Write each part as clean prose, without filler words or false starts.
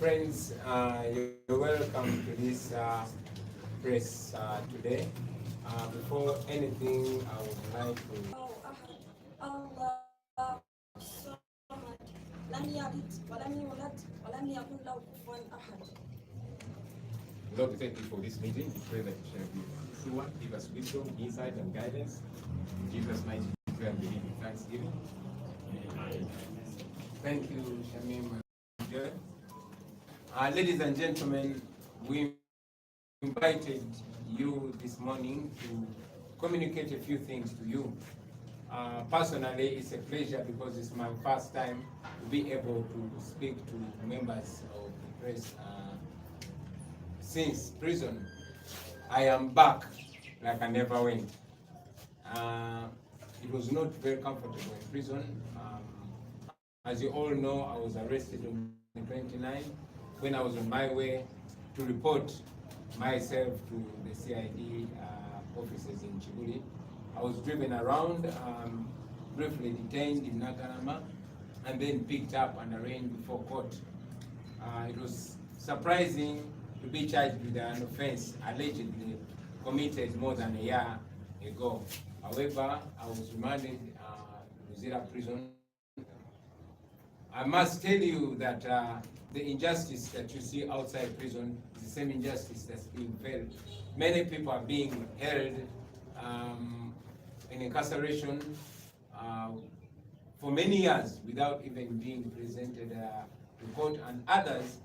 Friends, you're welcome to this press today. Before anything, I would like to. Lord, we thank you for this meeting. We pray that it shall be a true one. Give us wisdom, insight, and guidance. In Jesus' mighty name, we pray and believe in thanksgiving. Amen. Thank you, Shamim. Ladies and gentlemen, we invited you this morning to communicate a few things to you. Personally, it's a pleasure because it's my first time to be able to speak to members of the press since prison. I am back like I never went. It was not very comfortable in prison. As you all know, I was arrested on the 29th when I was on my way to report myself to the CID offices in Chibuli. I was driven around, briefly detained in Nagarama, and then picked up and arraigned before court. It was surprising to be charged with an offense allegedly committed more than a year ago. However, I was remanded Luzira prison. I must tell you that the injustice that you see outside prison is the same injustice that's being felt. Many people are being held in incarceration for many years without even being presented to court, and others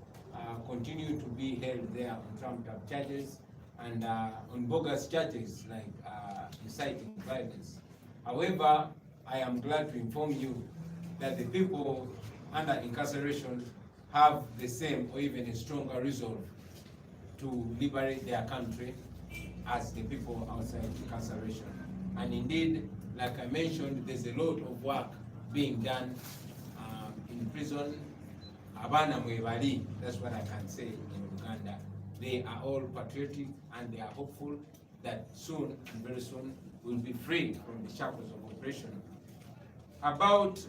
continue to be held there on trumped-up charges and on bogus charges like inciting violence. However, I am glad to inform you that the people under incarceration have the same or even a stronger resolve to liberate their country as the people outside incarceration. And indeed, like I mentioned, there's a lot of work being done in prison. Abana mwebali, that's what I can say in Uganda. They are all patriotic and they are hopeful that soon and very soon we'll be free from the shackles of oppression. About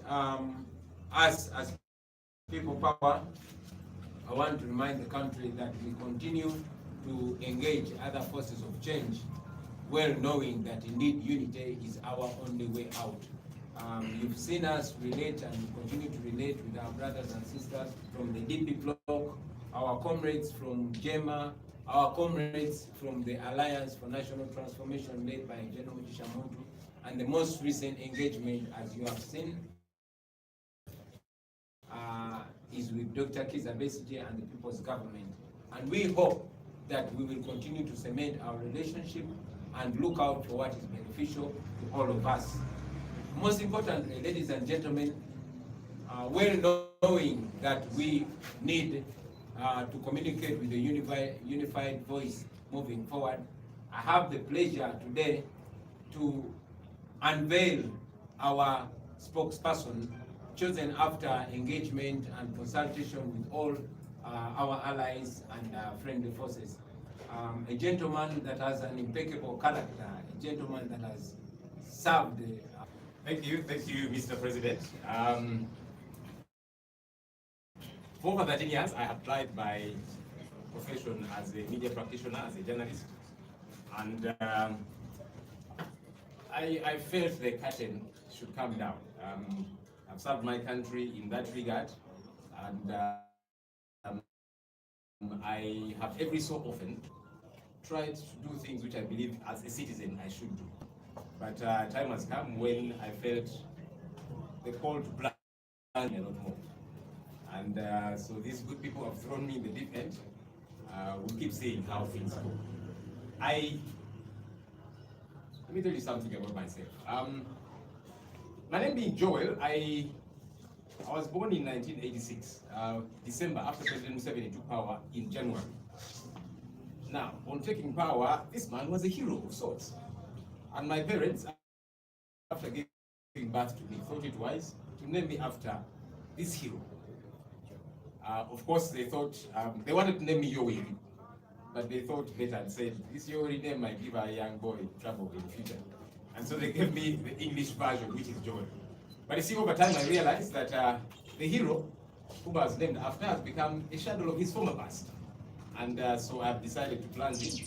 us as people power, I want to remind the country that we continue to engage other forces of change, well knowing that indeed unity is our only way out. You've seen us relate and we continue to relate with our brothers and sisters from the DP bloc, our comrades from JEMA, our comrades from the Alliance for National Transformation led by General Shamoutu, and the most recent engagement, as you have seen, is with Dr. Kizza Besigye and the People's Government. And we hope that we will continue to cement our relationship and look out for what is beneficial to all of us. Most importantly, ladies and gentlemen, well knowing that we need to communicate with a unified voice moving forward, I have the pleasure today to unveil our spokesperson, chosen after engagement and consultation with all our allies and friendly forces. A gentleman that has an impeccable character, a gentleman that has served. Thank you, Mr. President. For over 13 years, I have applied my profession as a media practitioner, as a journalist, and I felt the curtain should come down. I've served my country in that regard, and I have every so often tried to do things which I believe as a citizen I should do. But time has come when I felt the call to plan a lot more. And so these good people have thrown me in the deep end. We'll keep seeing how things go. Let me tell you something about myself. My name being Joel, I was born in 1986, December, after President Museveni took power in January. Now, on taking power, this man was a hero of sorts. And my parents, after giving birth to me, thought it wise to name me after this hero. Of course, they thought, they wanted to name me Yoweri, but they thought better and said, this Yoweri name might give a young boy trouble in the future. And so they gave me the English version, which is Joel. But you see, over time, I realized that the hero who was named after has become a shadow of his former past. And so I've decided to plunge in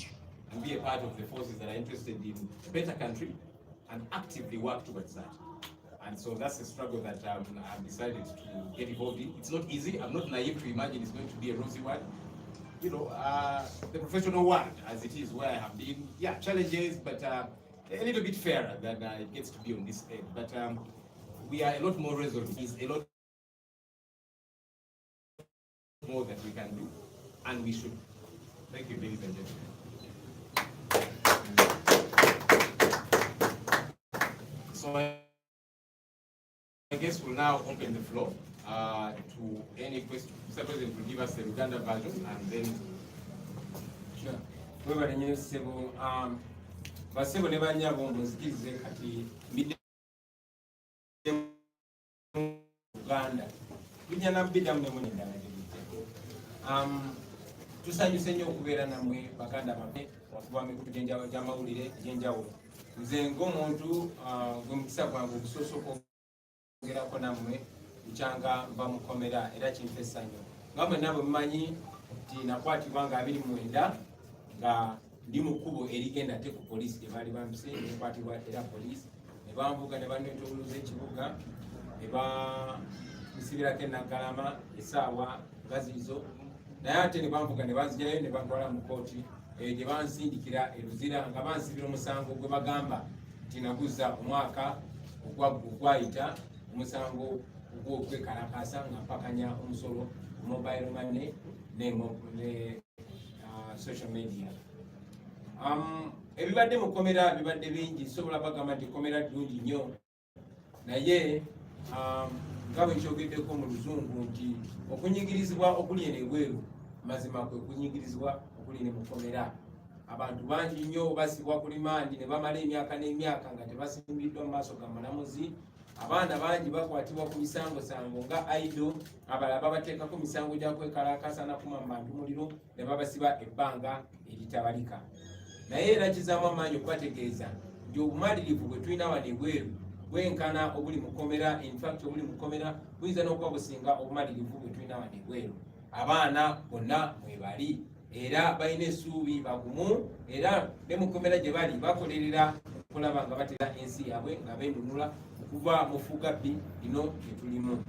and be a part of the forces that are interested in a better country and actively work towards that. And so that's the struggle that I've decided to get involved in. It's not easy. I'm not naive to imagine it's going to be a rosy one. You know, the professional world as it is, where I have been, yeah, challenges, but a little bit fairer than it gets to be on this end. But we are a lot more resolute. It's a lot more that we can do, and we should. Thank you, ladies and gentlemen. So I guess we'll now open the floor to any questions. Mr. President will give us the Uganda version, and then. Sure. We're going to say, basebo ne banyabo muzikirize kati Uganda bijana bidamu ne munenda na tusanyuse nnyo okubeera nammwe baganda baffe okuva mu mikutu gy'amawulire egy'enjawulo. Nze ng'omuntu gwe mukisa gwange okusoosoka okwogerako nammwe nkyanga mba mukomera era kimpa essanyu. Nga mwenna bwe mumanyi nti nakwatibwa nga 29 nga ndi mu kkubo erigenda ate ku poliisi gye baali bampise nekwatibwa era poliisi ne banvuga ne banneetobuluza ekibuga ne bansibirako enaggalama essaawa nga ziizo naye ate ne banvuga ne banzigirayo ne bantwala mu kooti gye bansindikira e Luzira nga bansibira omusango gwe bagamba nti naguza omwaka ogwayita omusango ogw'okwekalakaasa nga mpakanya omusolo mobile money ne social media. Ebibadde mukomera bibadde bingi sobola bagamba nti komera ddungi nnyo naye nga bwe nkyogeddeko mu luzungu nti okunyigirizibwa okuli eno ebweru mazima kwe kunyigirizibwa okuli ne mukomera. Abantu bangi nnyo basibwa ku limandi ne bamala emyaka n'emyaka nga tebasimbiddwa mu maaso ga mulamuzi. Abaana bangi bakwatibwa ku misango nga aido, abalala babateekako misango gya kwekalakaasa na kuma bantu muliro ne babasiba ebbanga eritabalika. Naye era kizaamu amaanyi okubategeeza nti obumalirivu bwe tulina wano ebweru bwenkana obuli mukomera, in fact obuli mukomera buyinza n'okuba businga obumalirivu bwe tulina wano ebweru. Abaana bonna mwebali era balina essuubi bagumu era ne mukomera gye bali bakolerera okulaba nga batera ensi yaabwe nga beenunula okuva mu fugabbi ino gye tulimu.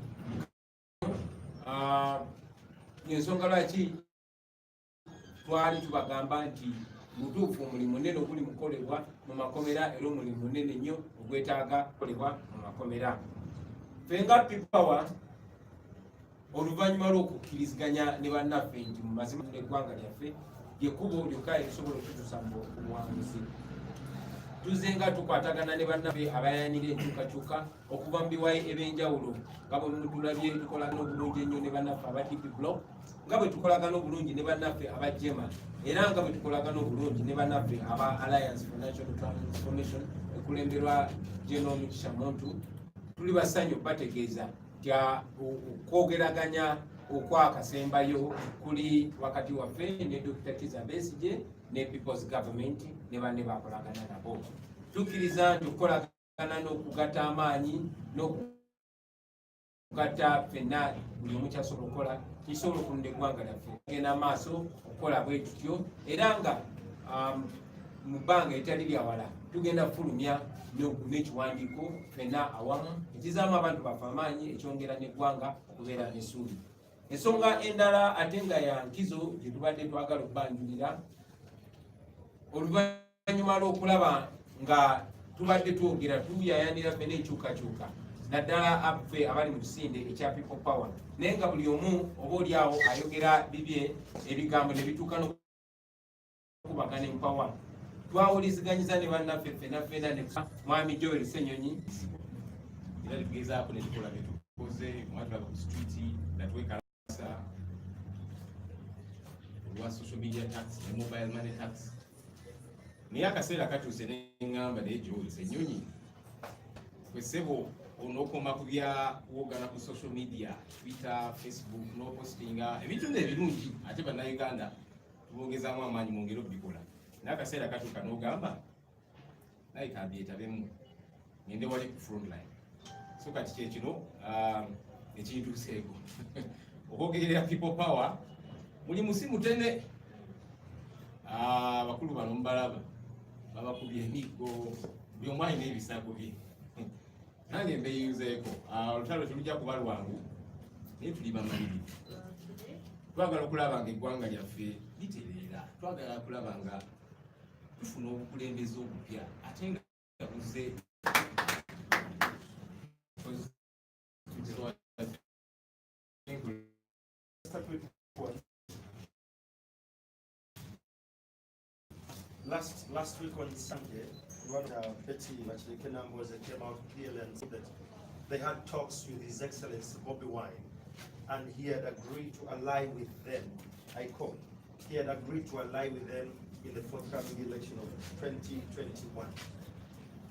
Ensonga lwaki twali tubagamba nti mutuufu omulimu munene oguli mukolebwa mu makomera era omulimu munene nnyo ogwetaaga kukolebwa mu makomera. Ffe nga P-Power oluvannyuma lw'okukkiriziganya ne bannaffe nti mu mazima n'eggwanga lyaffe lyekkubo lyokka erisobola okutuusa mu buwanguzi. Tuzze nga tukwatagana ne bannaffe abayanira enkyukakyuka okuva mu biwayi eb'enjawulo nga bwe mutulabye tukolagana obulungi ennyo ne bannaffe aba DP Block, nga bwe tukolagana obulungi ne bannaffe aba Jema era nga bwe tukolagana obulungi ne bannaffe aba Alliance for National Transformation ekulemberwa General Mugisha Muntu. Tuli basanyu bategeeza nti okwogeraganya okwakasembayo kuli wakati waffe ne Dr. Kizza Besigye ne People's Government ne banne bakolagana nabo. Tukkiriza nti okukolagana n'okugatta amaanyi n'okugatta ffenna buli omu kyasobola okukola kisobola okulunda eggwanga lyaffe. Tugenda maaso okukola bwe tutyo era nga mu bbanga eritali lyawala tugenda kufulumya n'ekiwandiiko ffenna awamu ekizaamu abantu baffe amaanyi ekyongera n'eggwanga okubeera n'essuubi. Ensonga endala ate nga ya nkizo gye tubadde twagala okubbanjulira oluvannyuma lw'okulaba nga tubadde twogera tuyayanira ffenna enkyukakyuka naddala abaffe abali mu kisinde ekya People Power naye nga buli omu oba oli awo ayogera bibye ebigambo ne bituuka n'okubagana empawa. Twawuliziganyiza ne bannaffe ffenna ne Mwami Joel Ssenyonyi era tugezaako ne tukola bye tukoze mwatulaba ku streeti natwekalasa olwa social media tax ne mobile money tax. Naye akaseera katuuse ne ŋŋamba naye Joel Ssenyonyi gwe ssebo onokoma ku bya wogana ku social media Twitter, Facebook n'opostinga ebintu ebirungi ate bannayuganda tubongezaamu amaanyi mwongere okubikola. Naye akaseera katuuka n'ogamba naye kandyetabemu ngende wali ku front line. So kati kyekino ekintuuseeko okwogerera people power muli musimu tene bakulu bano mubalaba babakubye emiggo byomwalina ebisago bye nange mbeyuzeeko olutalo tulujja kuba lwangu naye tuli bamalirivu twagala okulaba nga eggwanga lyaffe litereera twagala kulaba nga tufuna obukulembeze obupya ate nga buze Last week on Sunday, Betty Machilikenamboze came out clearly and said that they had talks with His Excellency Bobi Wine, and he had agreed to ally with them. I quote, he had agreed to ally with them in the forthcoming election of 2021.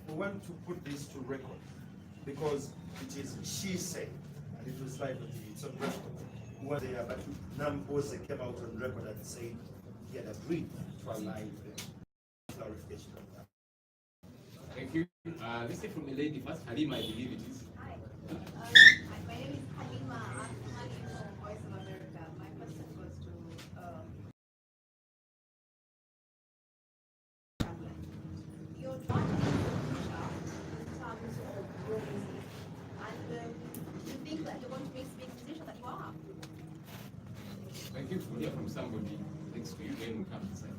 We want to put this to record because it is she said, and it was live on TV, it's on record. What they are, but Namboze came out on record and said he had agreed to ally with them. Clarification on that. Thank you. Let's say from the lady first. Halima, I believe it is. Hi. My name is Halima. I'm from Voice of America. My question was to your drama in terms of your music, and you think that you're going to make big musician that you are. Thank you. We'll hear from somebody next to you. Then we come inside.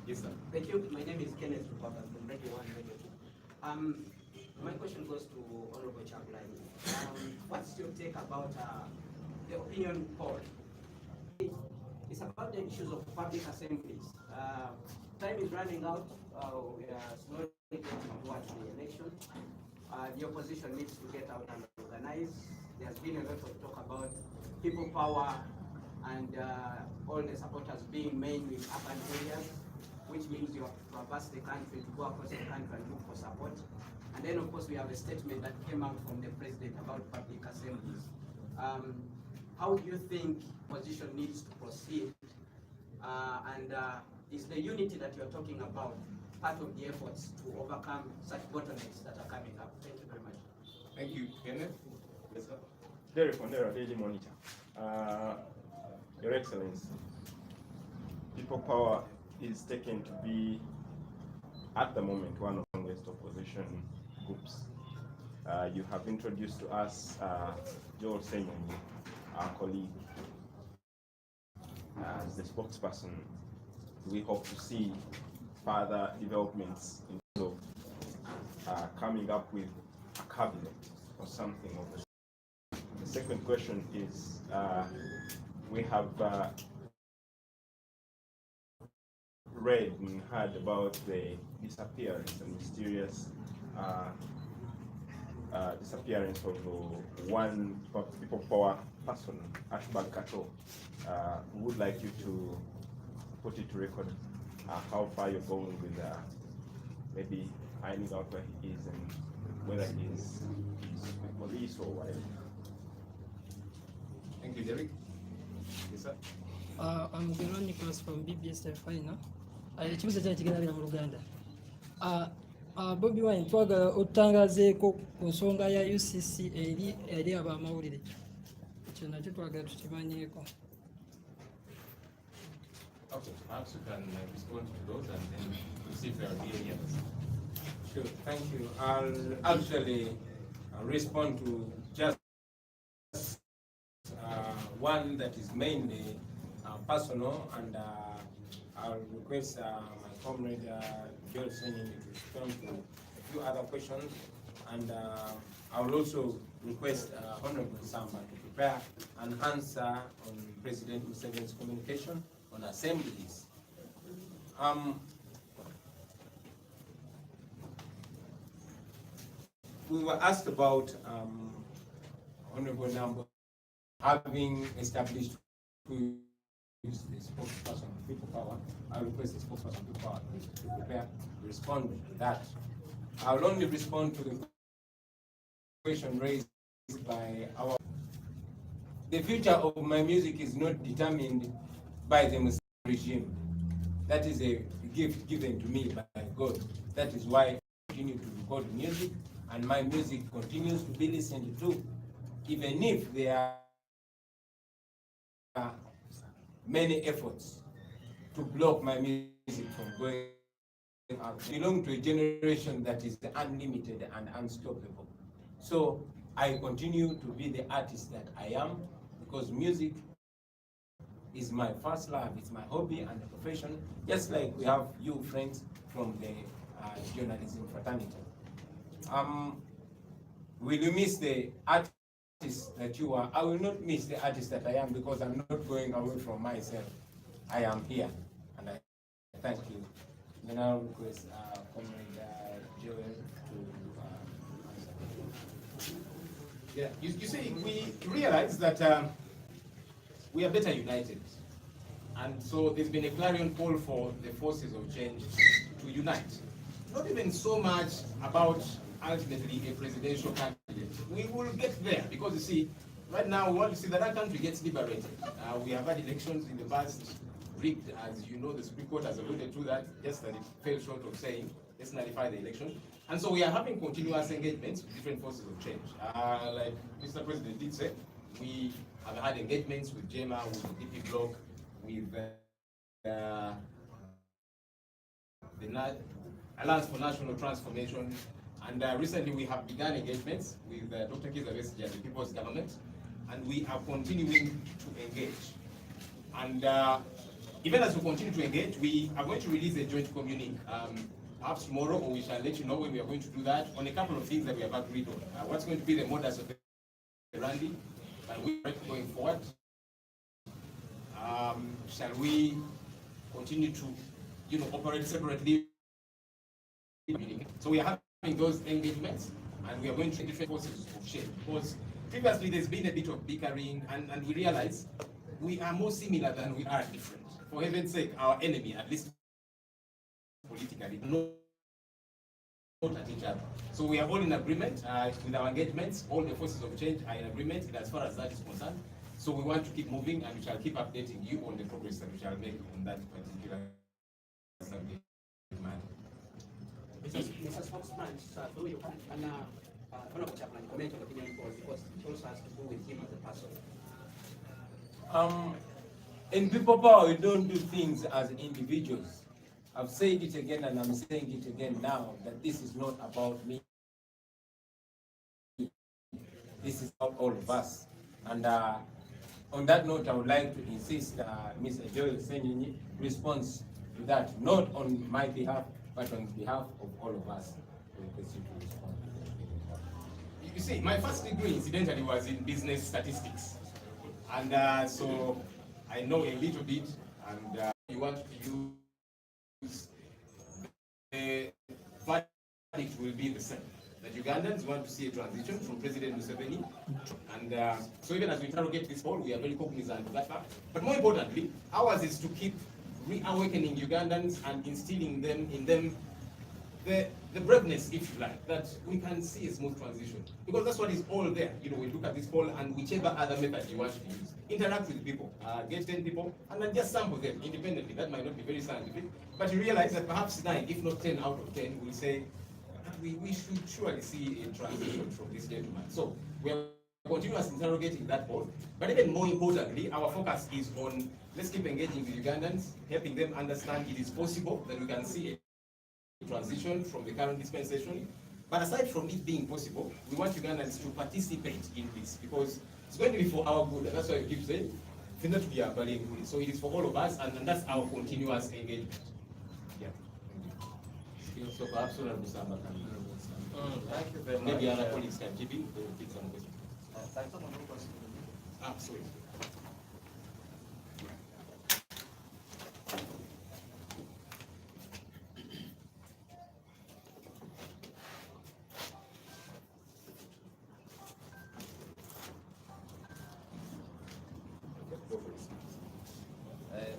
Yes, sir. Thank you. My name is Kenneth Rupaka from Radio 1 Radio 2. My question goes to Honorable Chaplain. What's your take about the opinion poll? It's about the issues of public assemblies. Time is running out. We are slowly getting towards the election. The opposition needs to get out and organize. There's been a lot of talk about people power and all the supporters being mainly in urban areas, which means you have to traverse the country, to go across the country and look for support. And then, of course, we have a statement that came out from the president about public assemblies. How do you think opposition needs to proceed? And is the unity that you're talking about part of the efforts to overcome such bottlenecks that are coming up? Thank you very much. Thank you, Kenneth. Yes, sir. Derek Ondera, Daily Monitor. Your Excellency, people power is taken to be, at the moment, one of the strongest opposition groups. You have introduced to us Joel Senyoni, our colleague, as the spokesperson. We hope to see further developments in terms of coming up with a cabinet or something of the sort. The second question is, we have read and heard about the disappearance and mysterious disappearance of one people power person, Ashbal Kato. We would like you to put it to record how far you're going with maybe finding out where he is and whether he's police or whatever. Thank you, Derek. Yes, sir. I'm Gilwan Nicholas from BBS Terfaina. Ekibuzo kyange kigenda mu Luganda. Bobi Wine twagala otangazeeko ku nsonga ya UCC eri ab'amawulire. Ekyo nakyo twagala tukimanyeeko. Okay, perhaps you can respond to those and then we'll see if there are any others. Sure, thank you. I'll actually respond to just one that is mainly personal, and I'll request my comrade Joel Senyoni to respond to a few other questions, and I will also request Honorable Samba to prepare an answer on President Museveni's communication on assemblies. We were asked about Honorable Nambo having established who is the spokesperson of people power. I request the spokesperson of people power to prepare to respond to that. I will only respond to the question raised by our. The future of my music is not determined by the Muslim regime. That is a gift given to me by God. That is why I continue to record music, and my music continues to be listened to, even if there are many efforts to block my music from going out. I belong to a generation that is unlimited and unstoppable. So I continue to be the artist that I am because music is my first love, it's my hobby and a profession, just like we have you friends from the journalism fraternity. Will you miss the artist that you are? I will not miss the artist that I am because I'm not going away from myself. I am here, and I thank you. Then I'll request Comrade Joel to answer. Yeah, you see, we realize that we are better united. And so there's been a clarion call for the forces of change to unite. Not even so much about ultimately a presidential candidate. We will get there because you see, right now we want to see that our country gets liberated. We have had elections in the past rigged, as you know, the Supreme Court has alluded to that, just that it fell short of saying, let's nullify the election. And so we are having continuous engagements with different forces of change. Like Mr. President did say, we have had engagements with JEMA, with the DP bloc, with the Alliance for National Transformation, and recently we have begun engagements with Dr. Kizza Besigye and the People's Government, and we are continuing to engage. And even as we continue to engage, we are going to release a joint communique, perhaps tomorrow, or we shall let you know when we are going to do that, on a couple of things that we have agreed on. What's going to be the modus operandi, and we are going forward. Shall we continue to, operate separately? So we are having those engagements, and we are going to different forces of change. Because previously there's been a bit of bickering, and we realize we are more similar than we are different. For heaven's sake, our enemy, at least politically, not at each other. So we are all in agreement with our engagements. All the forces of change are in agreement as far as that is concerned. So we want to keep moving, and we shall keep updating you on the progress that we shall make on that particular subject matter. Mr. Spokesman, through you, and Honorable Chaplain, comment on opinion polls because it also has to do with him as a person. In people power, we don't do things as individuals. I've said it again and I'm saying it again now that this is not about me. This is about all of us. And on that note, I would like to insist Mr. Joel Senyinyi responds to that, not on my behalf, but on behalf of all of us. You see, my first degree, incidentally, was in business statistics. And so I know a little bit, and you want to use the verdict will be the same. That Ugandans want to see a transition from President Museveni. And so even as we interrogate this poll, we are very cognizant of that fact. But more importantly, ours is to keep reawakening Ugandans and instilling in them the braveness, if you like, that we can see a smooth transition. Because that's what is all there. We look at this poll and whichever other method you want to use, interact with people, get 10 people, and then just sample them independently. That might not be very scientific, but you realize that perhaps 9, if not 10 out of 10, will say, we should surely see a transition from this gentleman. So we are continuously interrogating that poll. But even more importantly, our focus is on, let's keep engaging with Ugandans, helping them understand it is possible that we can see a transition from the current dispensation. But aside from it being possible, we want Ugandans to participate in this because it's going to be for our good. And that's why we keep saying, so it is for all of us, and that's our continuous engagement. Yeah. So perhaps Musamba can Thank you very much. Maybe other colleagues can chip in. They will pick some questions. Sorry.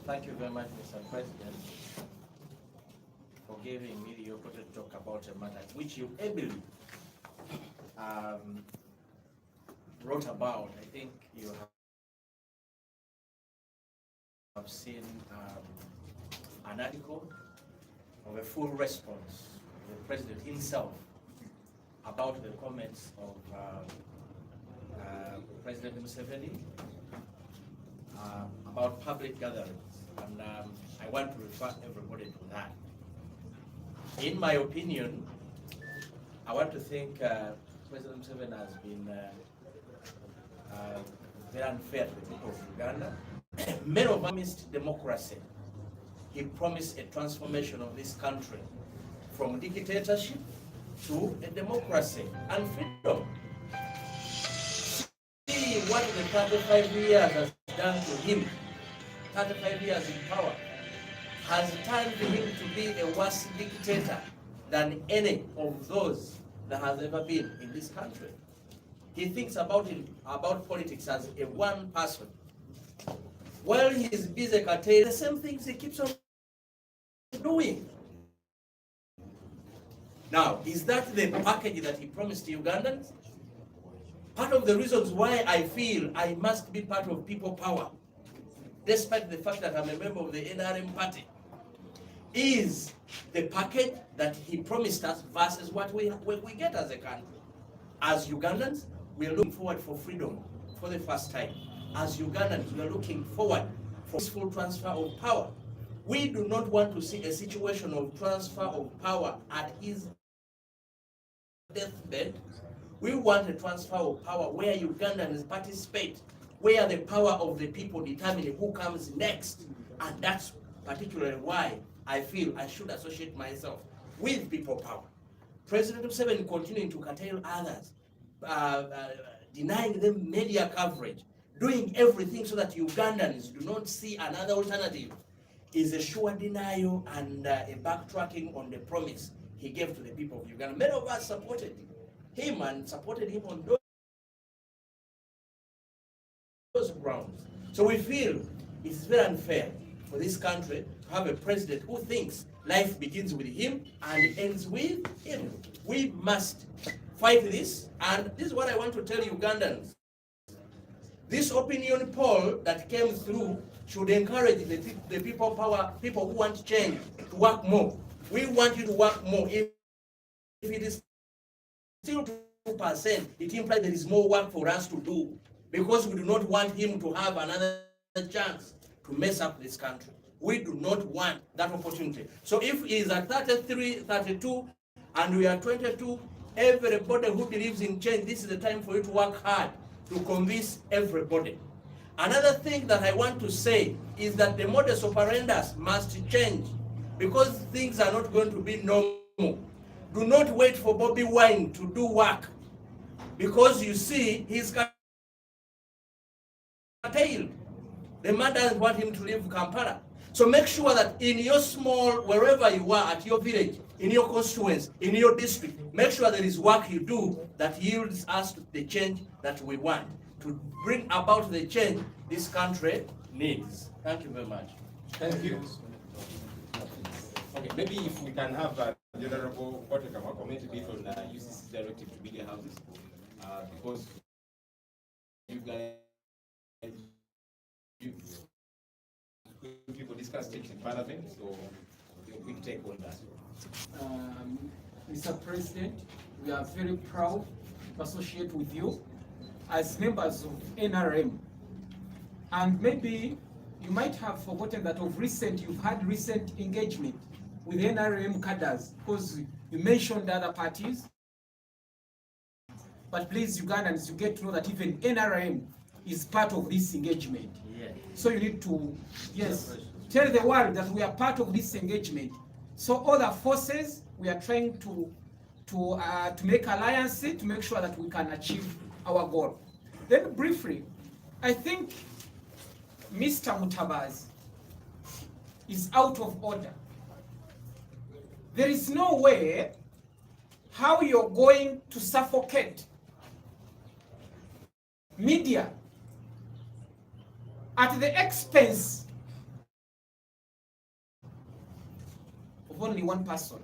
Thank you very much, Mr. President, for giving me the opportunity to talk about a matter which you ably wrote about. I think you have seen an article of a full response of the President himself about the comments of President Museveni about public gatherings, and I want to refer everybody to that. In my opinion, I want to think President Museveni has been very unfair to the people of Uganda. Many of them promised democracy. He promised a transformation of this country from dictatorship to a democracy and freedom. See what the 35 years has done to him. 35 years in power has turned him to be a worse dictator than any of those that has ever been in this country. He thinks about politics as a one person. While he is busy curtailing the same things he keeps on doing. Now, is that the package that he promised to Ugandans? Part of the reasons why I feel I must be part of people power, despite the fact that I'm a member of the NRM party, is the package that he promised us versus what we get as a country. As Ugandans, we are looking forward for freedom for the first time. As Ugandans, we are looking forward for peaceful transfer of power. We do not want to see a situation of transfer of power at his deathbed. We want a transfer of power where Ugandans participate, where the power of the people determine who comes next. And that's particularly why I feel I should associate myself with people power. President Museveni continuing to curtail others, denying them media coverage, doing everything so that Ugandans do not see another alternative, is a sure denial and a backtracking on the promise he gave to the people of Uganda. Many of us supported him and supported him on those grounds. So we feel it's very unfair for this country to have a president who thinks life begins with him and ends with him. We must fight this, and this is what I want to tell Ugandans. This opinion poll that came through should encourage the people power, people who want change, to work more. We want you to work more. If it is still 2%, it implies there is more work for us to do, because we do not want him to have another chance to mess up this country. We do not want that opportunity. So if he is at 33, 32, and we are 22, everybody who believes in change, this is the time for you to work hard to convince everybody. Another thing that I want to say is that the modus operandi must change, because things are not going to be normal. Do not wait for Bobi Wine to do work, because you see he's curtailed. The man doesn't want him to leave Kampala. So make sure that in your small, wherever you are, at your village, in your constituency, in your district, make sure there is work you do that yields us the change that we want, to bring about the change this country needs. Thank you very much. Thank you. Okay, maybe if we can have the Honorable Otekama comment a bit on UCC's directive to media houses, because you guys, people discuss things in Parliament, so a quick take on that. Mr. President, we are very proud to associate with you as members of NRM. And maybe you might have forgotten that you've had recent engagement with NRM cadres, because you mentioned other parties. But please, Ugandans, you get to know that even NRM is part of this engagement. Yeah. So you need to, yes, tell the world that we are part of this engagement. So all the forces, we are trying to make alliances to make sure that we can achieve our goal. Then briefly, I think Mr. Mutabazi is out of order. There is no way how you're going to suffocate media at the expense of only one person.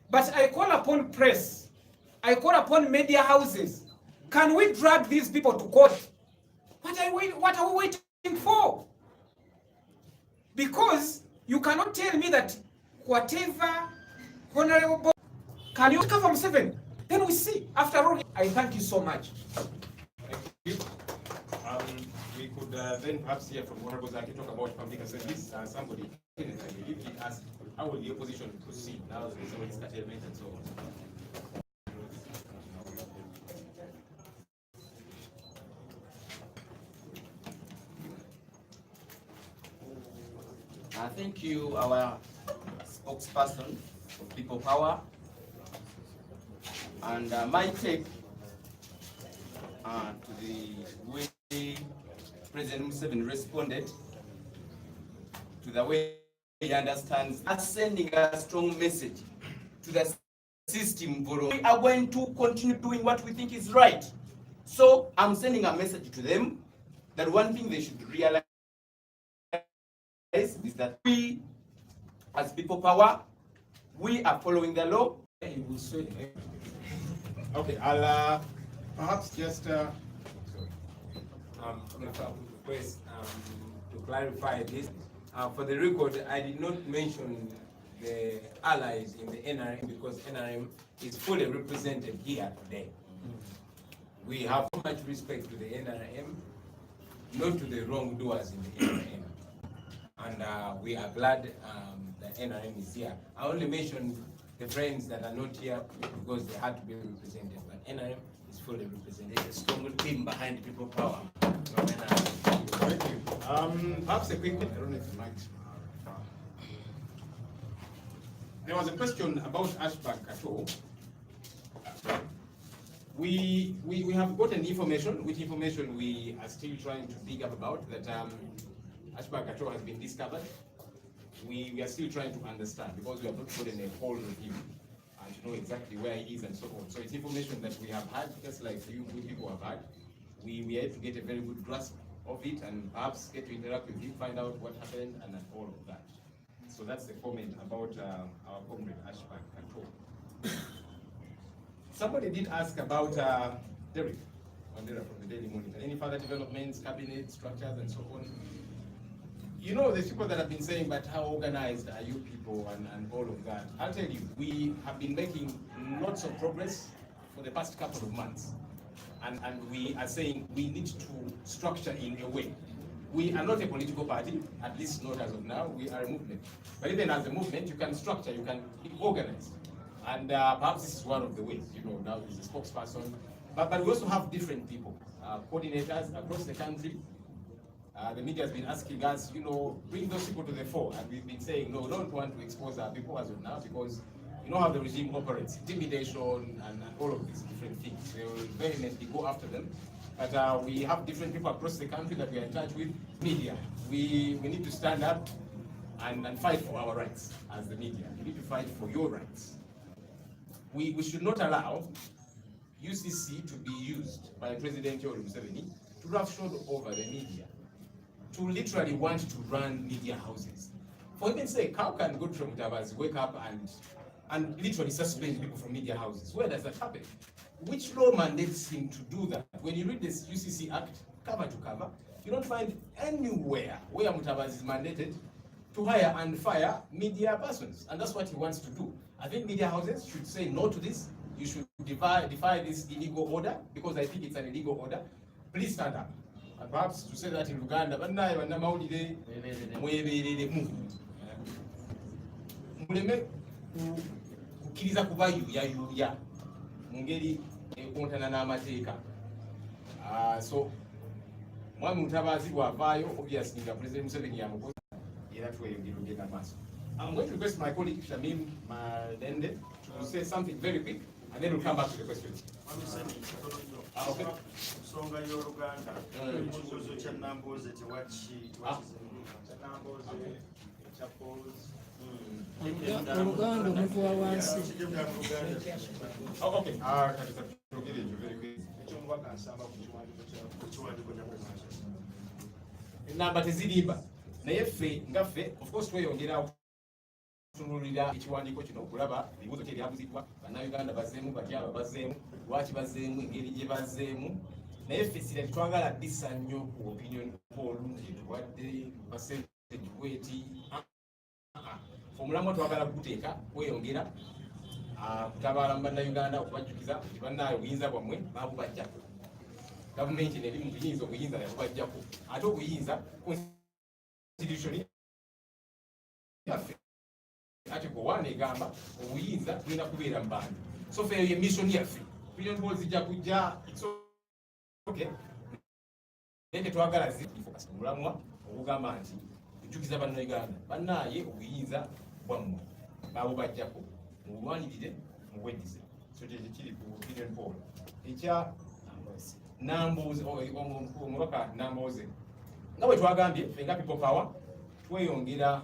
But I call upon press, I call upon media houses. Can we drag these people to court? What are we waiting for? Because you cannot tell me that whatever Honorable can you cover from 7? Then we see. After all, I thank you so much. Thank you. we could then perhaps hear from Honorable Zaki talk about public service. Somebody, I believe, he asked how will the opposition proceed now there is all this curtailment and so on. Thank you, our spokesperson of People Power. And my take to the way President Museveni responded to the way he understands us, sending a strong message to the system. We are going to continue doing what we think is right. So I'm sending a message to them that one thing they should realize is that we, as People Power, we are following the law. Okay, I'll perhaps just request to clarify this. For the record, I did not mention the allies in the NRM because NRM is fully represented here today. We have so much respect to the NRM, not to the wrongdoers in the NRM. And we are glad the NRM is here. I only mentioned the friends that are not here because they had to be represented, but NRM is fully represented. There's a strong team behind People Power. thank you. Perhaps a quick one. I don't know if you might. There was a question about Ashback at all. We have gotten information, which information we are still trying to dig up about, that Ashback Kato has been discovered. We are still trying to understand because we have not gotten a hold of him and to know exactly where he is and so on. So it's information that we have had, just like you good people have had. We are to get a very good grasp of it and perhaps get to interact with him, find out what happened and all of that. So that's the comment about our comrade Ashback Kato. Somebody did ask about Derek Wandera from the Daily Monitor. Any further developments, cabinet structures, and so on? You know, there's people that have been saying, but how organized are you people and all of that? I'll tell you, we have been making lots of progress for the past couple of months. And we are saying we need to structure in a way. We are not a political party, at least not as of now. We are a movement. But even as a movement, you can structure, you can be organized. And perhaps this is one of the ways, you know, now there's a spokesperson. But we also have different people, coordinators across the country. The media has been asking us, you know, bring those people to the fore. And we've been saying, no, we don't want to expose our people as of now because you know how the regime operates, intimidation and all of these different things. They will vehemently go after them. But we have different people across the country that we are in touch with. Media, we need to stand up and fight for our rights as the media. We need to fight for your rights. We should not allow UCC to be used by President Yoweri Museveni to roughshod over the media, to literally want to run media houses. For heaven's sake, how can Godfrey Mutabazi wake up and literally suspend people from media houses? Where does that happen? Which law mandates him to do that? When you read this UCC Act, cover to cover, you don't find anywhere where Mutabazi is mandated to hire and fire media persons. And that's what he wants to do. I think media houses should say no to this. You should defy this illegal order, because I think it's an illegal order. Please stand up. And perhaps to say that in Uganda, kukkiriza kuba yuya mu ngeri ekontana n'amateeka. So mwami Mutabazi bw'avaayo obviously nga President Museveni yamukoza era tweyongera maaso. I'm going to request my colleague Shamim Malende to say something very quick and then we'll come back to the questions. Okay. Songa y'Oluganda, ekibuuzo kya Nambooze Oluganda omuntu wa wansi. Okay. Enamba tezirimba naye ffe nga ffe of course tweyongera okutunulira ekiwandiiko kino okulaba ebibuuzo kye byabuziddwa bannayuganda bazzeemu batyaba bazzeemu lwaki bazzeemu engeri gye bazzeemu naye ffe sira twagala ddisa nnyo ku opinion poll tetuwadde percentage bweti omulamwa twagala kuguteeka kweyongera kutabaala mu bannayuganda okubajjukiza nti bannaayo obuyinza bwammwe baabubajjako gavumenti neri mu buyinza obuyinza yabubajjako ate obuyinza constitution yaffe article 1 egamba obuyinza bulina kubeera mu bantu so ffe eyo mission yaffe opinion polls zijja kujja okay naye tetwagala zifocus ku mulamwa okugamba nti tujukiza bannayuganda bannaaye obuyinza bwammwe babubajjako mubulwanirire mubweddize so kyekyo kiri ku opinion poll ekya Namboze omubaka Namboze nga bwe twagambye fenga people power tweyongera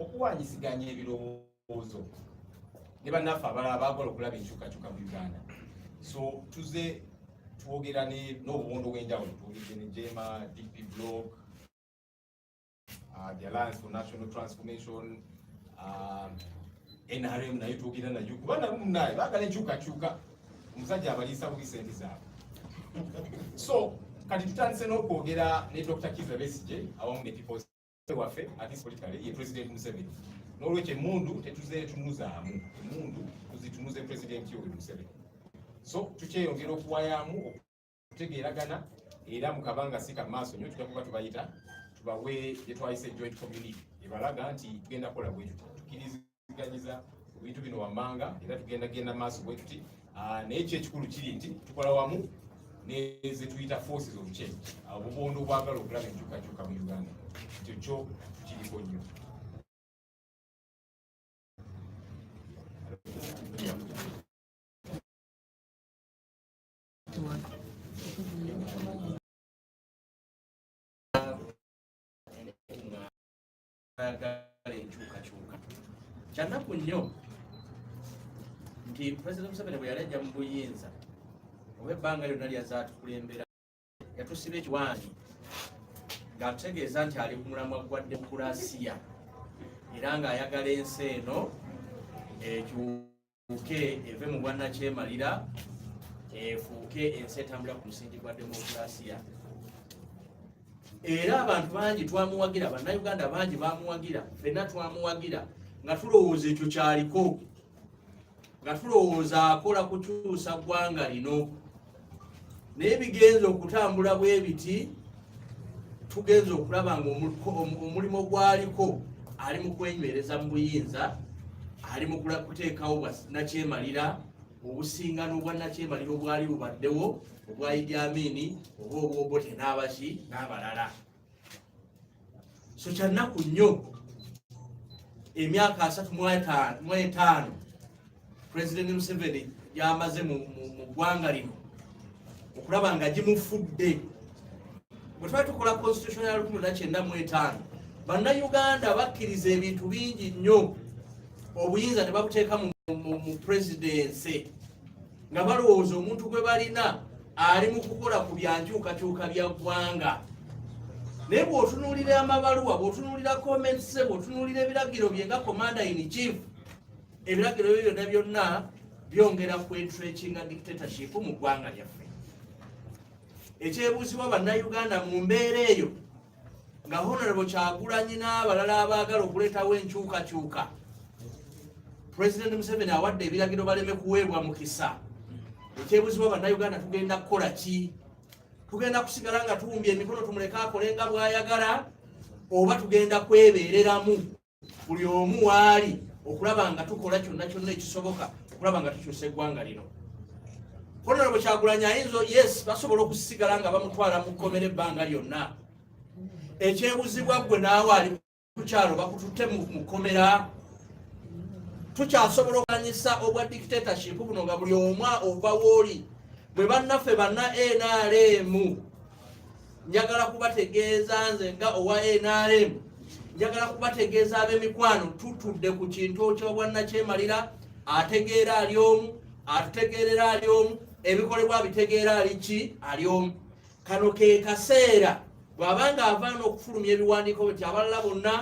okuwanyisiganya ebirowoozo ne bannaffe abalala baagala okulaba enkyukakyuka mu Uganda so tuze twogera n'obuwondo bw'enjawulo twogedde ne Jema DP Block the Alliance for National Transformation NRM nayo twogera nayo kuba nabo munnaye baagala enkyukakyuka omusajja abaliisa buli sente zaabwe so kati tutandise n'okwogera ne Dr. Kizza Besigye awamu ne people's waffe at least politically ye President Museveni n'olwekyo emmundu tetuze tunuzaamu emmundu tuzitunuze President Yoweri Museveni so tukyeyongera okuwayamu okutegeeragana era mu kabanga si kamaaso nnyo tutakuba tubayita tubawe gye twayise joint community ebalaga nti tugenda kukola bwe tuti tukiriziganyiza ebintu bino wammanga era tugenda genda maaso bwe tuti naye kyekikulu kiri nti tukola wamu neze tuyita forces of change obubondo obwagala okulaba enkyukakyuka mu Uganda ekyo kiriko nnyo enkyukakyuka kyanaku nnyo nti President Museveni bwe yali ajja mu buyinza oba ebbanga lyonna lyazatukulembera yatusiba ekiwaanyi ng'atutegeeza nti ali ku mulamwa gwa demokulasiya era ng'ayagala ensi eno ekyuke eve mu bwannakyemalira efuuke ensi etambula ku musingi gwa demokulasiya era abantu bangi twamuwagira bannayuganda bangi bamuwagira ffenna twamuwagira nga tulowooza ekyo kyaliko nga tulowooza akola kukyusa ggwanga lino naye bigenza okutambula bwe biti tugenza okulaba nga omulimu gwaliko ali mu kwenywereza mu buyinza ali mu kuteekawo bwannakyemalira obusingano obwannakyemalira obwali bubaddewo obwa Idi Amin oba obwobote n'abaki n'abalala so kyannaku nnyo emyaka 35 President Museveni yamaze mu ggwanga lino okulaba nga gimufudde bwe twali tukola constitution ya 1995 bannayuganda bakkiriza ebintu bingi nnyo obuyinza ne babuteeka mu presidency nga balowooza omuntu gwe balina ali mu kukola ku byankyukakyuka bya ggwanga naye bw'otunuulira amabaluwa bw'otunuulira comments bw'otunuulira ebiragiro bye nga commander in chief ebiragiro bye byonna byonna byongera ku entrenching dictatorship mu ggwanga lyaffe ekyebuuzibwa bannayuganda mu mbeera eyo nga Honorable Kyagulanyi n'abalala abaagala okuleetawo enkyukakyuka President Museveni awadde ebiragiro baleme kuweebwa mukisa ekyebuuzibwa bannayuganda tugenda kukola ki tugenda kusigala nga tuwumbye emikono tumuleke akole nga bw'ayagala oba tugenda kwebeereramu buli omu waali okulaba nga tukola kyonna kyonna ekisoboka okulaba nga tukyusa eggwanga lino Honorable Kyagulanyi ayinza yes basobola okusigala nga bamutwala mu kkomera ebbanga lyonna ekyebuuzibwa gwe naawe ali ku kyalo bakututte mu kkomera tukyasobola okulanyisa obwa dictatorship buno nga buli omu ova wooli bwe bannaffe banna NRM njagala kubategeeza nze nga owa NRM njagala kubategeeza ab'emikwano tutudde ku kintu ky'obwannakyemalira ategeera ali omu atutegeerera ali omu ebikolebwa bitegeera ali ki ali omu kano ke kaseera bw'abanga avaana okufulumya ebiwandiiko bwe abalala bonna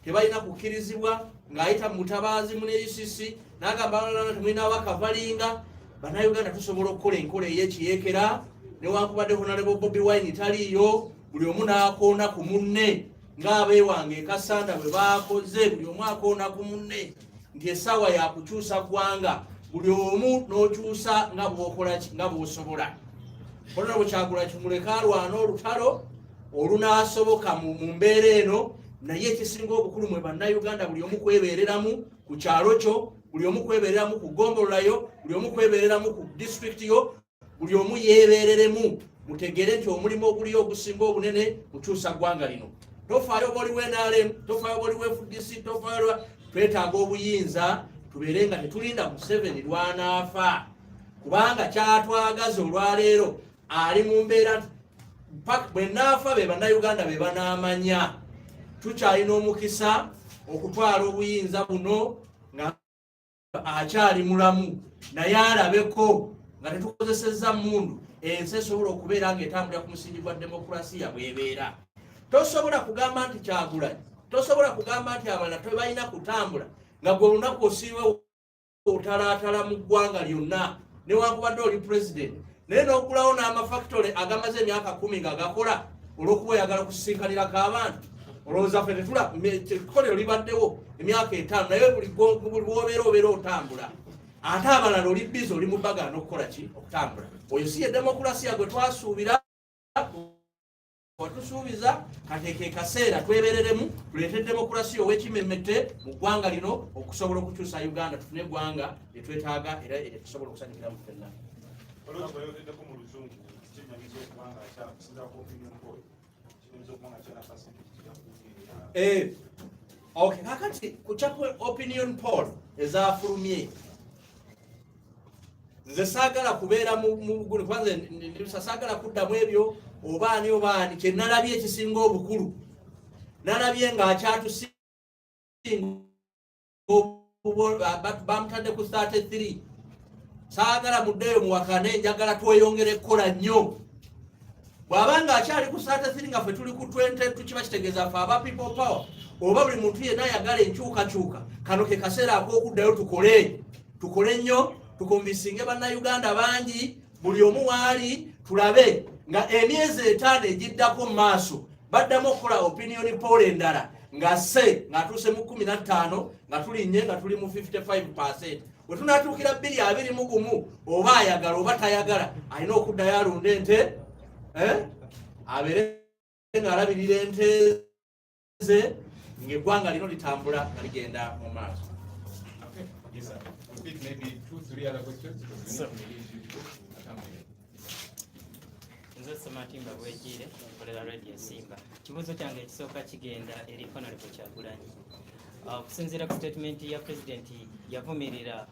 tebalina kukkirizibwa ng'ayita mu mutabaazi mu n'ECC n'agamba abalala temulina bakavalinga bannayuganda tusobola okukola enkola ey'ekiyeekera newankubadde Honorable Bobi Wine taliiyo buli omu n'akoona ku munne ng'abeewange ekasanda bwe baakoze buli omu akoona ku munne nti essaawa yakukyusa ggwanga buli omu n'okyusa nga bw'okola ki nga bw'osobola Honorable Kyagulanyi tumuleke alwana olutalo olunaasoboka mu mbeera eno, naye ekisinga obukulu mwe bannayuganda buli omu kwebeereramu ku kyalo kyo, buli omu kwebeereramu ku gombololayo, buli omu kwebeereramu ku disitulikiti yo, buli omu yeebeereremu, mutegere nti omulimu oguliyo ogusinga obunene kukyusa ggwanga lino. Tofaayo bwoli NRM, tofaayo bwoli FDC, tofaayo twetaaga obuyinza, tubeere nga tetulinda Museveni lwanaafa, kubanga kyatwagaza olwaleero ali mu mbeera bwe naafa be bannayuganda be banaamanya. Tukyalina omukisa okutwala obuyinza buno nga akyali mulamu, naye alabeko nga tetukozesezza mmundu, ensi esobola okubeera ng'etambulira ku musingi gwa demokulasiya bw'ebeera. Tosobola kugamba nti Kyagulanyi, tosobola kugamba nti abalala tebalina kutambula nga gwe olunaku osiiba otalaatala mu ggwanga lyonna newankubadde oli president, naye n'okugulawo n'amafactory agamaze emyaka 10 nga gakola olw'okuba oyagala kusisinkanirako abantu. Olowooza ffe ekkolero libaddewo emyaka 5 naye buli bw'obeera otambula. Ate abalala oli bizi oli mu bbagana okukola ki? Okutambula. Oyo si ye demokulasiya gwe twasuubira, watusuubiza. Kati kaseera twebereremu tuleete demokulasiya ow'ekimemmete mu ggwanga lino okusobola okukyusa Uganda tufune eggwanga lye twetaaga era tusobola okusanyukiramu ffenna. Okay, kakati ku kya opinion poll ezaafulumye, nze saagala kubeera mu kwanza saagala kuddamu ebyo obaani kye nalabye ekisinga obukulu, nalabye ng'akyatusinga bamutadde ku 33. Saagala muddeyo muwakane, njagala tweyongere kukola nnyo. Bw'abanga akyali ku 33 nga ffe tuli ku 20, tukiba kitegeeza ffe aba people power oba buli muntu yenna ayagala enkyukakyuka, kano ke kaseera ak'okuddayo tukole nnyo, tukombisinge bannayuganda bangi, buli omu waali tulabe nga emyezi 5 egiddako mu maaso baddamu okukola opinion poll endala ng'atuuse mu 15 nga tulinnye nga tuli mu 55%. Bwe tunaatuukira 21 oba ayagala oba tayagala alina okuddayo alunde ente, abeere ng'alabirira ente ze ng'eggwanga lino litambula nga ligenda mu maaso. Okay. Yes, sir. We'll pick maybe 2-3 other questions. Nze Sematimba Bwegire nkolera Radio Simba. Kibuuzo kyange ekisooka kigenda eri Honorable Kyagulanyi. Okusinziira ku statement ya President yavumirira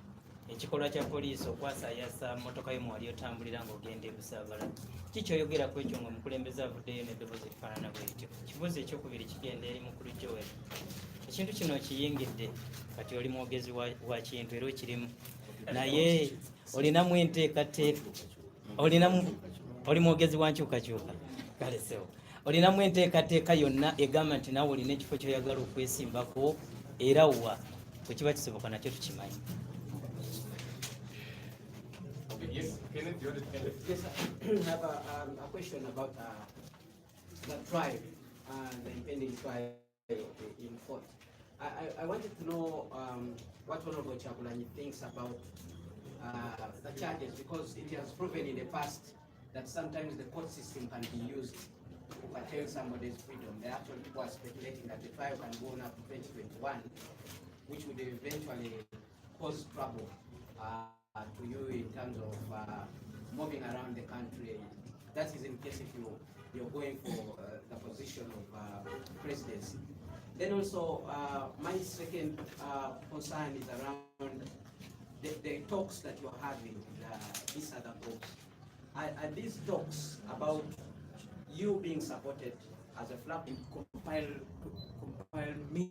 ekikolwa kya poliisi okwasaayasa mmotoka y'omuwali otambulira ng'ogenda e Busaabala. Kikyoyogera ku ekyo nga omukulembeze avuddeyo n'eddoboozi ekifaanana bw'etyo. Kibuuzo ekyokubiri kigenda eri mukulu Joel. Ekintu kino kiyingidde kati oli mwogezi wa kintu era okirimu, naye olinamu enteekateeka, oli mwogezi wa nkyukakyuka kalesewo, olinamu enteekateeka yonna egamba nti naawe olina ekifo kyoyagala okwesimbako era wa bwe kiba kisoboka nakyo tukimanyi. Yes, Kenneth, you want to Yes, I have a question about the tribe and the impending tribe in court. I wanted to know what Honorable Kyagulanyi thinks about the charges, because it has proven in the past that sometimes the court system can be used to curtail somebody's freedom. The actual people are speculating that the trial can go on up to 2021, which would eventually cause trouble to you in terms of moving around the country. That is in case if you're going for the position of presidency. Then also, my second concern is around the talks that you're having with these other groups. Are these talks about you being supported as a flag? Compile me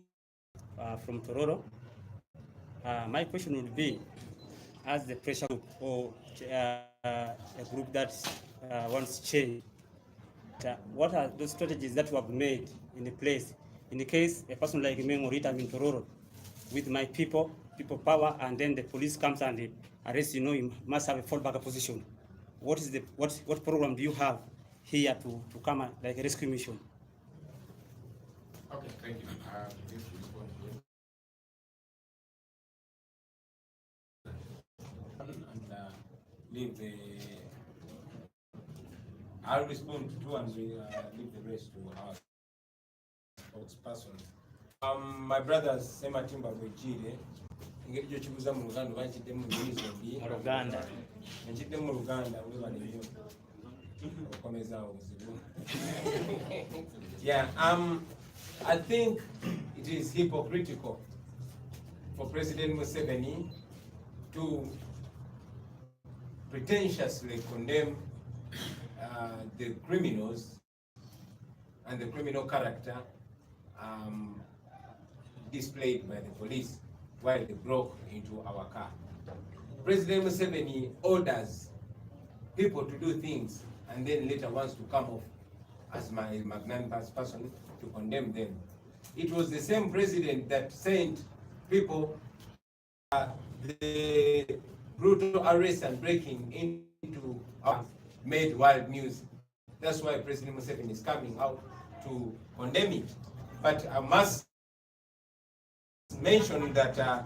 from Tororo. My question would be, as the pressure group or a group that wants change, what are those strategies that were made in the place in the case a person like me or Rita in Tororo with my people power, and then the police comes and arrests, you must have a fallback position. What is what program do you have here to come like a rescue mission? Okay, thank you. And leave I'll respond to and we leave the rest to our spokesperson. My brothers, Sema Timba Bwechire, engeri gyo kibuza mu Luganda oba nkidde mu Luganda Mu Luganda. nkidde mu Luganda webale nnyo okukomezaawo obuzibu. Yeah, I think it is hypocritical for President Museveni to pretentiously condemn the criminals and the criminal character displayed by the police while they broke into our car. President Museveni orders people to do things and then later wants to come off as my magnanimous person to condemn them. It was the same president that sent people the brutal arrest and breaking into our made wild news. That's why President Museveni is coming out to condemn it. But I must mention that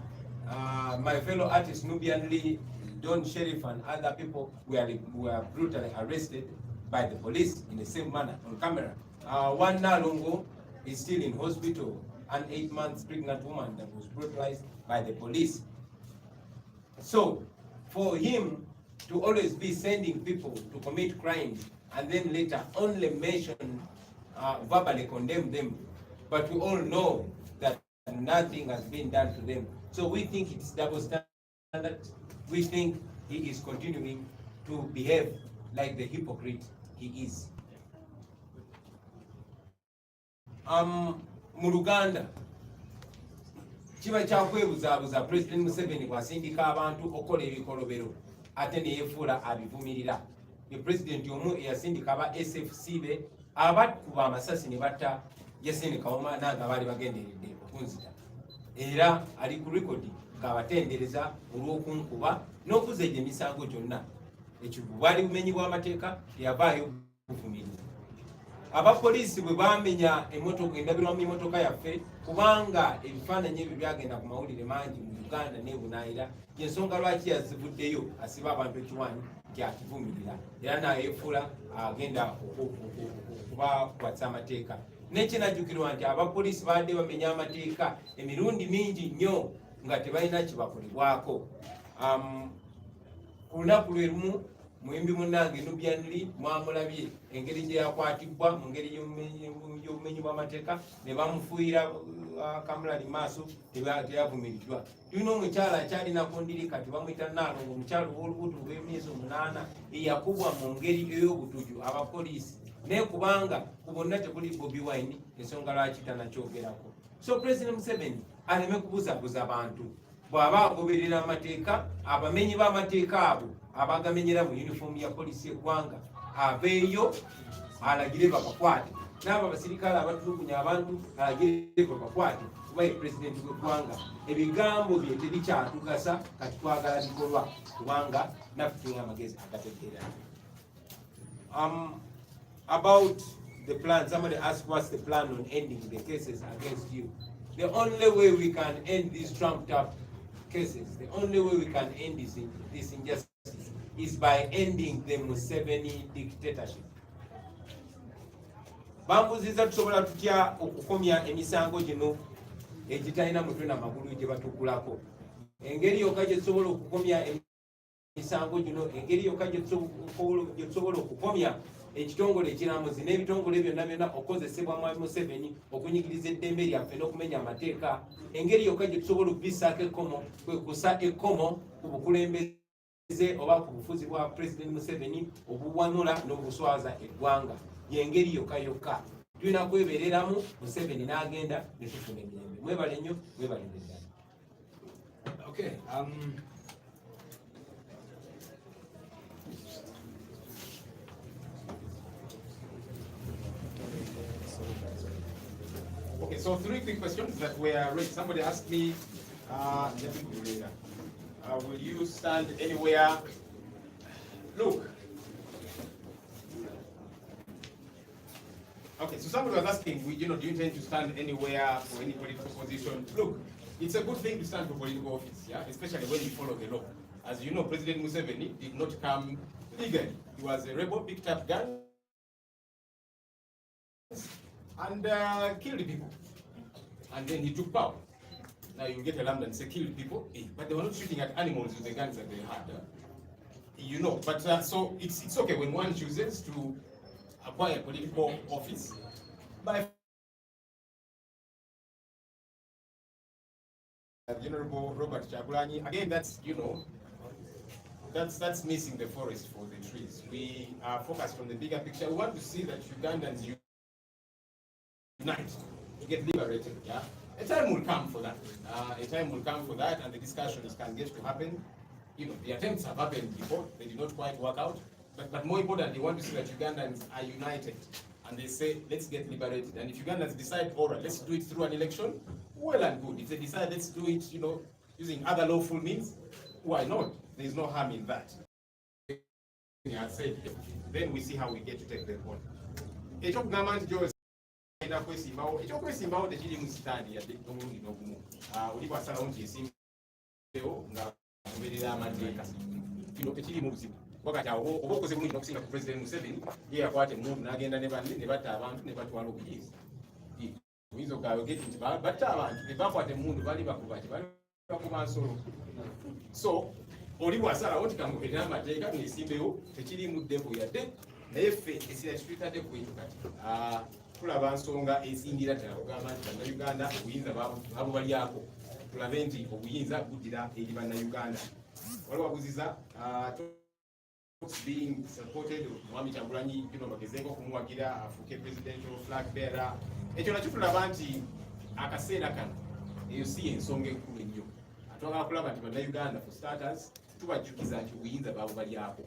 my fellow artist Nubian Lee, Don Sheriff and other people were brutally arrested by the police in the same manner on camera. One Nalungo is still in hospital, an 8 months pregnant woman that was brutalized by the police. So for him to always be sending people to commit crimes and then later only mention, verbally condemn them, but we all know that nothing has been done to them. So we think it's double standard. We think he is continuing to behave like the hypocrite he is. Mu Luganda kiba kyakwebuzabuza President Museveni bw'asindika abantu okukola ebikolobero ate ne yeefuula abivumirira. Ye president omu eyasindika aba SFC be abakuba amasasi ne batta Yasini Kawuma nanga baali bagenderedde okunzita, era ali ku rekodi ng'abatendereza olw'okunkuba n'okuzejja emisango gyonna. Ekyo bwali bumenyi bw'amateeka teyavaayo buvumiriza. Abapoliisi bwe bamenya emmotoka endabirwamu emmotoka yaffe kubanga ebifaananyi ebyo byagenda ku mawulire mangi mu Uganda ne Bunaayira, y'ensonga lwaki yazivuddeyo asiba abantu ekiwaanyi kyakivumirira era nayeefuula agenda okubakwatisa amateeka. Nekinajjukirwa nti abapoliisi baadde bamenya amateeka emirundi mingi nnyo nga tebalina kibakolebwako. Ku lunaku lwe lumu muyimbi munnange Nubian Lee mwamulabye engeri gye yakwatibwa mu ngeri y'obumenyi bw'amateeka ne bamufuuyira kamulali maaso teyavumiriddwa. Tulina omukyala akyalina ku ndiri kati bamuyita Naalongo, omukyala ow'olubuto olw'emyezi 8 eyakubwa mu ngeri ey'obutuju abapoliisi, naye kubanga ku bonna tekuli Bobi Wine ensonga lwaki tanakyogerako. So President Museveni aleme kubuzabuza abantu, bw'aba agoberera amateeka, abamenyi b'amateeka abo abagamenyera mu uniform ya polisi y'eggwanga aveeyo alagire babakwate, n'abo abasirikale abatulugunya abantu alagire babakwate kuba ye president w'eggwanga. Ebigambo bye tebikyatugasa, kati twagala bikolwa kubanga naffe tulina amagezi agategeera. About the plan, somebody asked what's the plan on ending the cases against you. The only way we can end these trumped up cases, the only way we can end this injustice is by ending the Museveni dictatorship. Bambuziza tusobola tutya okukomya emisango gino egitalina mutwe na magulu gye batukulako. Engeri yokka gye tusobola okukomya emisango gino, engeri yokka gye tusobola okukomya ekitongole ekiramuzi n'ebitongole byonna byonna okozesebwa mwami Museveni okunyigiriza eddembe lyaffe n'okumenya amateeka, engeri yokka gye tusobola okubisaako ekkomo kwe kussa ekkomo ku bukulembeze oba ku bufuzi bwa President Museveni obuwanula n'obuswaza eggwanga. Y'engeri yokka tulina kwebereramu, Museveni n'agenda ne tufuna emirembe. Mwebale nnyo, mwebale ddala. Okay. Okay, so 3 quick questions that were raised. Somebody asked me, will you stand anywhere? Look. Okay, so somebody was asking, do you intend to stand anywhere for any political position? Look, it's a good thing to stand for political office, yeah, especially when you follow the law. As you know, President Museveni did not come legally. He was a rebel, picked up gun, and killed people. And then he took power. Now you get alarmed and say killed people, but they were not shooting at animals with the guns that they had. You know, but so it's okay when one chooses to acquire political office by Honorable Robert Chagulanyi. Again, that's, you know, that's missing the forest for the trees. We are focused on the bigger picture. We want to see that Ugandans unite to get liberated. Yeah, a time will come for that. A time will come for that, and the discussions can get to happen. You know, the attempts have happened before; they did not quite work out. But more importantly, we want to see that Ugandans are united, and they say, let's get liberated. And if Ugandans decide, all right, let's do it through an election, well and good. If they decide, let's do it, you know, using other lawful means, why not? There's no harm in that. Then we see how we get to take them on. Ekyokwesimawo tekiri mu sitaani yadde omulundi n'ogumu. Oli bw'asalawo nti esimbewo nga agoberera amateeka. Kino tekiri mu buzibu. Wakati awo oba okoze bulungi n'okusinga ku President Museveni, ye yakwata emmundu n'agenda ne banne ne batta abantu ne batwala obuyinza. Oyinza okugamba nti batta abantu ne bakwata emmundu baali bakuba ki baali bakuba nsolo. So oli bw'asalawo nti kamugoberera amateeka n'esimbewo tekiri mu ddevu yadde naye ffe essira kituyitadde ku ekyo kati. Tulaba nsonga esindira ddala kugamba nti bannayuganda obuyinza babo balyako. Tulabe nti obuyinza buddira eri bannayuganda. Waliwo abuziza being supported Mwami Kyagulanyi bagezeeko okumuwagira afuuke presidential flag bearer. Ekyo nakyo tulaba nti akaseera kano eyo si ensonga enkulu ennyo. Twagala kulaba nti bannayuganda for starters tubajjukiza nti obuyinza babo balyako.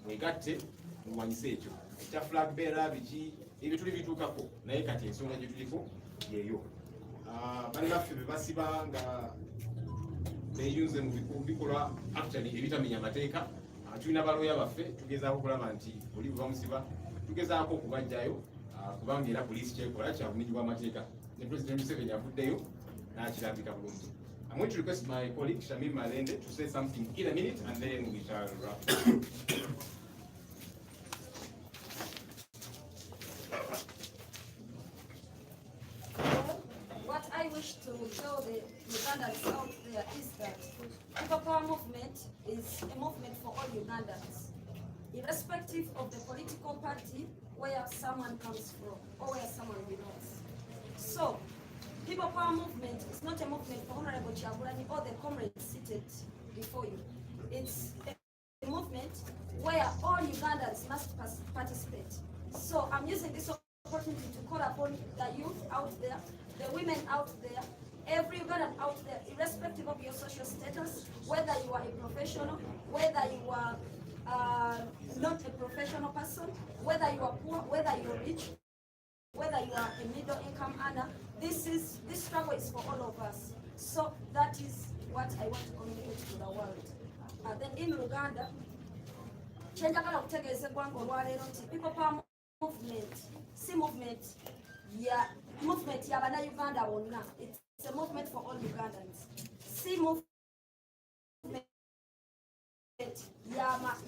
Mwegatte mumanyise ekyo ekya flag bearer biki ebyo tuli bituukako naye kati ensonga gye tuliko yeeyo. Bannaffe be basiba nga beeyunze mu bikolwa actually ebitamenya amateeka. Tulina balooya baffe tugezaako okulaba nti oli bwe bamusiba tugezaako okubajjayo kubanga era poliisi kyekola kya bumenyi bw'amateeka. Ne President Museveni avuddeyo n'akirambika bulungi. I'm going to request my colleague Shamim Malende to say something in a minute and then we shall wrap. What I wish to tell the Ugandans out there is that People Power movement is a movement for all Ugandans, irrespective of the political party where someone comes from or where someone belongs. So, People Power movement is not a movement for Honorable Kyagulanyi or the comrades seated before you. It's a movement where all Ugandans must participate. So, I'm using this opportunity to call upon the youth out there, the women out there, every Ugandan out there, irrespective of your social status, whether you are a professional, whether you are not a professional person, whether you are poor, whether you are rich, whether you are a middle income earner, this struggle is for all of us. So that is what I want to communicate to the world. Then in Uganda, kyenjagala okutegeeza eggwanga olwaleero nti People Power movement, si movement y'abannayuganda bonna. It's a movement for all Ugandans. Si movement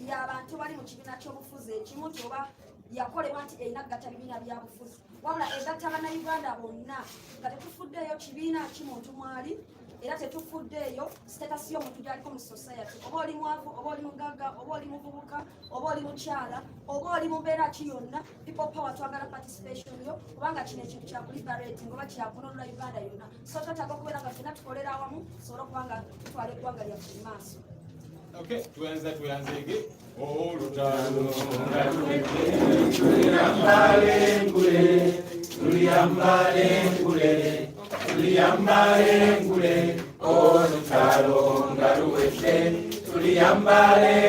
y'abantu bali mu kibiina ky'obufuzi ekimu nti oba yakolebwa nti erina gatta bibiina byabufuzi. Wabula egatta abannayuganda bonna nga tetufuddeeyo kibiina ki muntu mwali era tetufuddeeyo status y'omuntu gy'aliko mu society. Oba oli mwavu, oba oli mugagga, oba oli muvubuka, oba oli mukyala, oba oli mu mbeera ki yonna, People Power twagala participation yo kubanga kino ekintu kya liberating oba kyakununula Uganda yonna. So twetaaga okubeera nga ffenna tukolera awamu tusobole okuba nga tutwala eggwanga lyaffe mu maaso. Okay, tuanze olutalo tuliyambale olutalo nga luwedde tuliyambale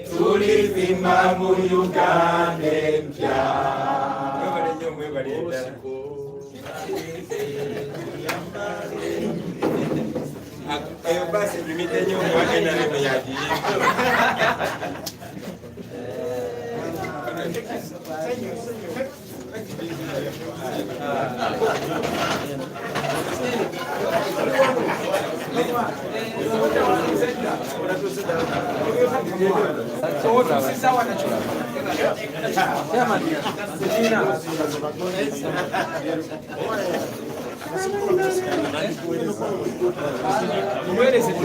tulivimba mu Uganda empya. Ayo basi limite nyo mwagenda leo yaji. Sasa Where is it?